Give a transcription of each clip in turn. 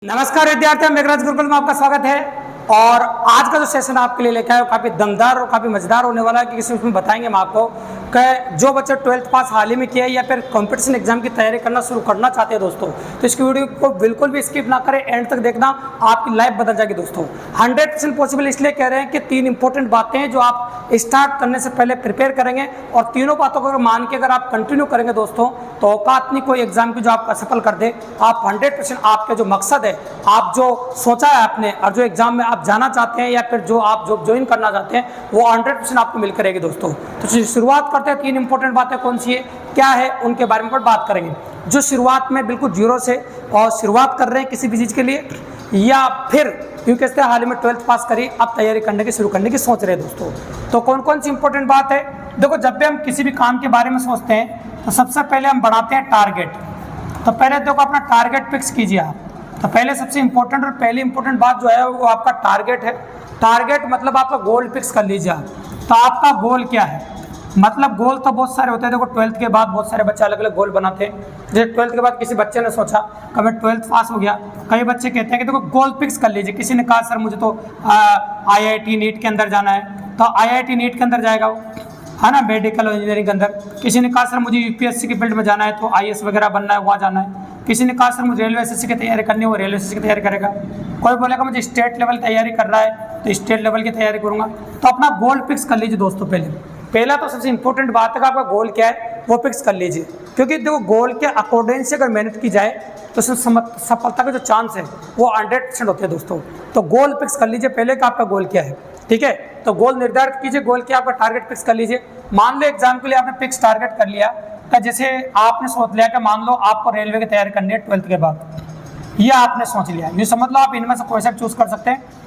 नमस्कार विद्यार्थियों, मेघराज गुरुकुल में आपका स्वागत है। और आज का जो सेशन आपके लिए लेकर आया वो काफ़ी दमदार और काफ़ी मजेदार होने वाला है, क्योंकि इसमें बताएंगे हम आपको कि जो बच्चे 12th पास हाल ही में किया है या फिर कंपटीशन एग्जाम की तैयारी करना शुरू करना चाहते हैं दोस्तों, तो इसकी वीडियो को बिल्कुल भी स्किप ना करें, एंड तक देखना, आपकी लाइफ बदल जाएगी दोस्तों। 100% पॉसिबल इसलिए कह रहे हैं कि 3 इंपॉर्टेंट बातें हैं जो आप स्टार्ट करने से पहले प्रिपेयर करेंगे, और तीनों बातों को मान के अगर आप कंटिन्यू करेंगे दोस्तों, तो औकात नहीं कोई एग्जाम की जो आपका सफल कर दे। आप 100% आपके जो मकसद है, आप जो सोचा है आपने और जो एग्जाम में आप जाना चाहते हैं या फिर जो आप जो ज्वाइन करना चाहते हैं, वो 100% आपको मिल करेगी दोस्तों। तो शुरुआत करते हैं, 3 इंपॉर्टेंट बातें कौन सी है, क्या है, उनके बारे में बात करेंगे। जो शुरुआत में बिल्कुल जीरो से और शुरुआत कर रहे हैं किसी भी चीज़ के लिए, या फिर क्योंकि कहते हैं हाल ही में 12th पास करी, अब तैयारी करने की शुरू करने की सोच रहे हैं दोस्तों। तो कौन कौन सी इंपॉर्टेंट बात है, देखो, जब भी हम किसी भी काम के बारे में सोचते हैं तो सबसे पहले हम बनाते हैं टारगेट। तो पहले देखो अपना टारगेट फिक्स कीजिए आप। तो पहले सबसे इंपॉर्टेंट और पहली इंपॉर्टेंट बात जो है वो आपका टारगेट है। टारगेट मतलब आपका गोल फिक्स कर लीजिए आप। तो आपका गोल क्या है, मतलब गोल तो बहुत सारे होते हैं। देखो 12th के बाद बहुत सारे बच्चे अलग अलग गोल बनाते हैं। जैसे 12th के बाद किसी बच्चे ने सोचा कि मैं 12th पास हो गया, कई बच्चे कहते हैं कि देखो गोल फिक्स कर लीजिए। किसी ने कहा सर मुझे तो IIT नीट के अंदर जाना है, तो IIT नीट के अंदर जाएगा वो, है ना, मेडिकल और इंजीनियरिंग के अंदर। किसी ने कहा सर मुझे UPSC की फील्ड में जाना है, तो IAS वगैरह बनना है, वहाँ जाना है। किसी ने कहा सर मुझे रेलवे SSC की तैयारी करनी है, वो रेलवे SSC की तैयारी करेगा। कोई बोलेगा मुझे स्टेट लेवल तैयारी कर रहा है, तो स्टेट लेवल की तैयारी करूँगा। तो अपना गोल फिक्स कर लीजिए दोस्तों। पहला तो सबसे इंपॉर्टेंट बात है कि आपका गोल क्या है वो फिक्स कर लीजिए, क्योंकि देखो गोल के अकॉर्डिंग से अगर मेहनत की जाए तो सफलता के जो चांस है वो 100% होते हैं दोस्तों। तो गोल फिक्स कर लीजिए पहले कि आपका गोल क्या है, ठीक है। तो गोल निर्धारित कीजिए, गोल क्या आपका टारगेट फिक्स कर लीजिए। मान लो एग्जाम के लिए आपने फिक्स टारगेट कर लिया कि जैसे आपने सोच लिया कि मान लो आपको रेलवे की तैयारी करनी है 12th के बाद, ये आपने सोच लिया, ये समझ लो आप इनमें से कोई सा चूज कर सकते हैं।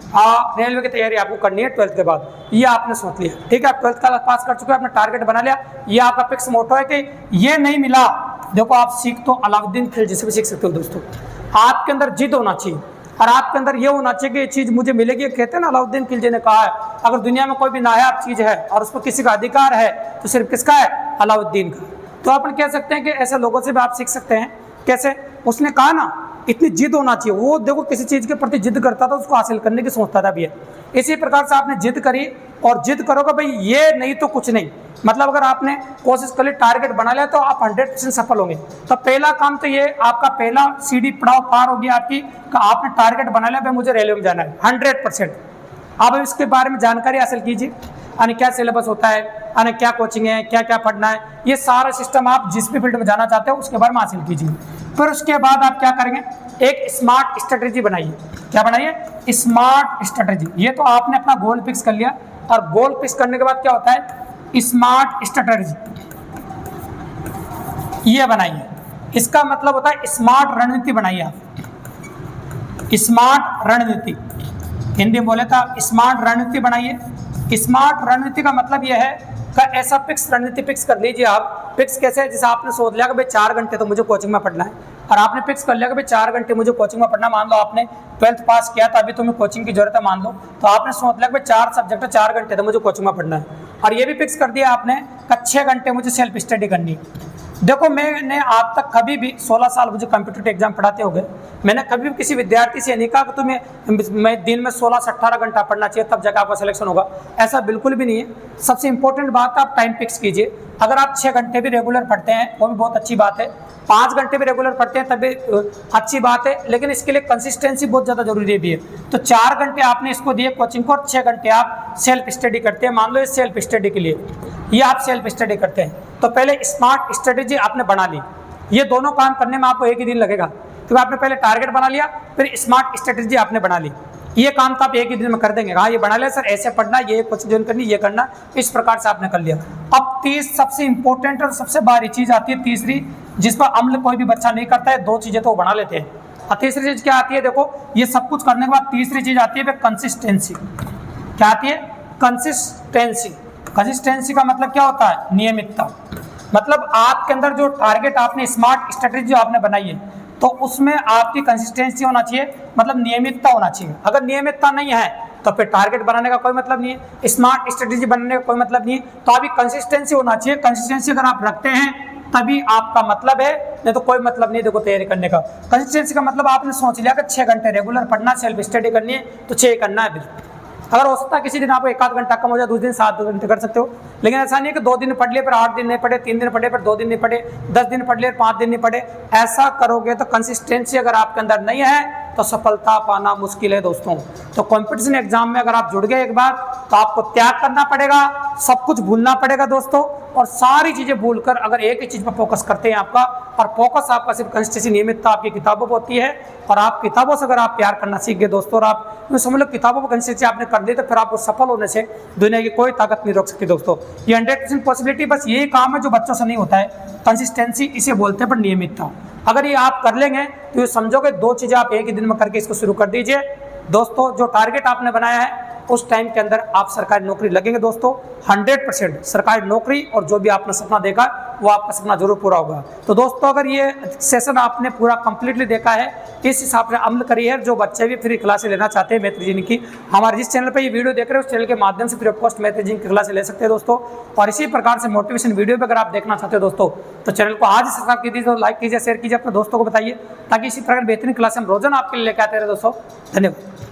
रेलवे की तैयारी आपको करनी है 12th के बाद, ये आपने सोच लिया, ठीक है। आप 12th का पास कर चुके हैं, आपने टारगेट बना लिया, ये आपका फिक्स मोटो है कि ये नहीं मिला, देखो आप सीख तो अलाउद्दीन खिलजी से भी सीख सकते हो दोस्तों। आपके अंदर जिद होना चाहिए और आपके अंदर ये होना चाहिए कि ये चीज़ मुझे मिलेगी। कहते हैं ना, अलाउद्दीन खिलजी ने कहा है, अगर दुनिया में कोई भी नायाब चीज़ है और उस पर किसी का अधिकार है तो सिर्फ किसका है, अलाउद्दीन का। तो अपन कह सकते हैं कि ऐसे लोगों से भी आप सीख सकते हैं। कैसे, उसने कहा ना, इतनी जिद होना चाहिए। वो देखो किसी चीज़ के प्रति जिद करता था, उसको हासिल करने की सोचता था भी है। इसी प्रकार से आपने जिद करी और जिद करोगे भाई, ये नहीं तो कुछ नहीं, मतलब अगर आपने कोशिश कर ली, टारगेट बना लिया, तो आप 100% सफल होंगे। तो पहला काम तो ये आपका पहला सीढ़ी पड़ाव पार हो गया आपकी, कि आपने टारगेट बना लिया भाई मुझे रेलवे में जाना है 100%। अब इसके बारे में जानकारी हासिल कीजिए, यानी क्या सिलेबस होता है, यानी क्या कोचिंग है, क्या क्या पढ़ना है, ये सारा सिस्टम आप जिस भी फील्ड में जाना चाहते हो उसके बारे में हासिल कीजिए। फिर उसके बाद आप क्या करेंगे, एक स्मार्ट स्ट्रेटेजी बनाइए। क्या बनाइए, स्मार्ट स्ट्रेटेजी। ये तो आपने अपना गोल फिक्स कर लिया, और गोल फिक्स करने के बाद क्या होता है, स्मार्ट स्ट्रेटेजी ये बनाइए। इसका मतलब होता है स्मार्ट रणनीति बनाइए आप। स्मार्ट रणनीति हिंदी में बोले तो आप स्मार्ट रणनीति बनाइए। स्मार्ट रणनीति का मतलब यह है कि ऐसा फिक्स रणनीति फिक्स कर लीजिए आप। फिक्स कैसे है, जैसे आपने सोच लिया कि भाई 4 घंटे तो मुझे कोचिंग में पढ़ना है, और आपने फिक्स कर लिया कि भाई 4 घंटे मुझे कोचिंग में पढ़ना। मान लो आपने 12th पास किया तो अभी तुम्हें कोचिंग की जरूरत है, मान लो, तो आपने सोच लिया कि भाई 4 सब्जेक्ट 4 घंटे तो मुझे कोचिंग में पढ़ना है, और ये भी फिक्स कर दिया आपने कि 6 घंटे मुझे सेल्फ स्टडी करनी है। देखो, मैंने आज तक कभी भी 16 साल मुझे कॉम्पिटिटिव एग्जाम पढ़ाते हो गए, मैंने कभी भी किसी विद्यार्थी से नहीं कहा कि तुम्हें मैं दिन में 16 से 18 घंटा पढ़ना चाहिए तब जाकर आपका सिलेक्शन होगा। ऐसा बिल्कुल भी नहीं है। सबसे इंपॉर्टेंट बात है आप टाइम फिक्स कीजिए। अगर आप 6 घंटे भी रेगुलर पढ़ते हैं वो भी बहुत अच्छी बात है, 5 घंटे भी रेगुलर पढ़ते हैं तब भी अच्छी बात है, लेकिन इसके लिए कंसिस्टेंसी बहुत ज़्यादा जरूरी भी है। तो 4 घंटे आपने इसको दिए कोचिंग को, और 6 घंटे आप सेल्फ स्टडी करते हैं। मान लो ये सेल्फ स्टडी के लिए, ये आप सेल्फ स्टडी करते हैं, तो पहले स्मार्ट स्ट्रेटेजी आपने बना ली। ये दोनों काम करने में आपको एक ही दिन लगेगा, क्योंकि आपने पहले टारगेट बना लिया, फिर स्मार्ट स्ट्रेटेजी आपने बना ली। ये काम तो आप एक ही दिन में कर देंगे। हाँ, ये बना लिया सर, ऐसे पढ़ना, ये कोचिंग ज्वाइन करनी, ये करना, इस प्रकार से आपने कर लिया। अब 30 सबसे इंपॉर्टेंट और सबसे भारी चीज़ आती है, तीसरी, जिस पर अमल कोई भी बच्चा नहीं करता है। 2 चीज़ें तो वो बना लेते हैं, और तीसरी चीज़ क्या आती है, देखो, ये सब कुछ करने के बाद तीसरी चीज़ आती है कंसिस्टेंसी। क्या आती है, कंसिस्टेंसी। कंसिस्टेंसी का मतलब क्या होता है, नियमितता। मतलब आपके अंदर जो टारगेट आपने स्मार्ट स्ट्रेटेजी आपने बनाई है, तो उसमें आपकी कंसिस्टेंसी होना चाहिए, मतलब नियमितता होना चाहिए। अगर नियमितता नहीं है तो फिर टारगेट बनाने का कोई मतलब नहीं है, स्मार्ट स्ट्रेटेजी बनाने का कोई मतलब नहीं है। तो अभी कंसिस्टेंसी होना चाहिए। कंसिस्टेंसी अगर आप रखते हैं तभी आपका मतलब है, नहीं तो कोई मतलब नहीं देखो तैयारी करने का। कंसिस्टेंसी का मतलब आपने सोच लिया कि 6 घंटे रेगुलर पढ़ना, सेल्फ स्टडी करनी है तो 6 करना है। अगर हो सकता है किसी दिन आपको 1 आध घंटा कम हो जाए, दूसरे दिन 7 घंटे कर सकते हो, लेकिन ऐसा नहीं है कि 2 दिन पढ़ लिए पर 8 दिन नहीं पढ़े, 3 दिन पढ़े पर 2 दिन नहीं पढ़े, 10 दिन पढ़ लिए 5 दिन नहीं पढ़े। ऐसा करोगे तो कंसिस्टेंसी अगर आपके अंदर नहीं है तो सफलता पाना मुश्किल है दोस्तों। तो कंपटीशन एग्जाम में अगर आप जुड़ गए एक बार तो आपको त्याग करना पड़ेगा, सब कुछ भूलना पड़ेगा दोस्तों, और सारी चीजें भूलकर अगर एक ही चीज पर फोकस करते हैं आपका, और फोकस आपका सिर्फ कंसिस्टेंसी नियमितता आपकी किताबों पर होती है, और आप किताबों से अगर आप प्यार करना सीख गए दोस्तों, और आप समझ लो किताबों पर कंसिस्टेंसी आपने कर दी, तो फिर आपको सफल होने से दुनिया की कोई ताकत नहीं रोक सकती दोस्तों। ये 100% पॉसिबिलिटी बस यही काम है जो बच्चों से नहीं होता है, कंसिस्टेंसी इसे बोलते हैं, पर नियमितता। अगर ये आप कर लेंगे तो ये समझोगे 2 चीजें आप एक ही दिन में करके इसको शुरू कर दीजिए दोस्तों। जो टारगेट आपने बनाया है उस टाइम के अंदर आप सरकारी नौकरी लगेंगे दोस्तों, 100% सरकारी नौकरी, और जो भी आपने सपना देखा वो आपका सपना जरूर पूरा होगा। तो दोस्तों अगर ये सेशन आपने पूरा कंप्लीटली देखा है, इस हिसाब से अमल करिए। जो बच्चे भी फ्री क्लासेस लेना चाहते हैं मैथ रीजनिंग की, हमारे जिस चैनल पर ये वीडियो देख रहे हैं उस चैनल के माध्यम से free of cost math reasoning की क्लासेस ले सकते हैं दोस्तों। और इसी प्रकार से मोटिवेशन वीडियो भी अगर आप देखना चाहते हो दोस्तों, तो चैनल को आज सब्सक्राइब कीजिए, लाइक कीजिए, शेयर कीजिए, अपने दोस्तों को बताइए, ताकि इसी प्रकार बेहतरीन क्लास हम रोजाना आपके लिए लेकर आते रहे दोस्तों। धन्यवाद।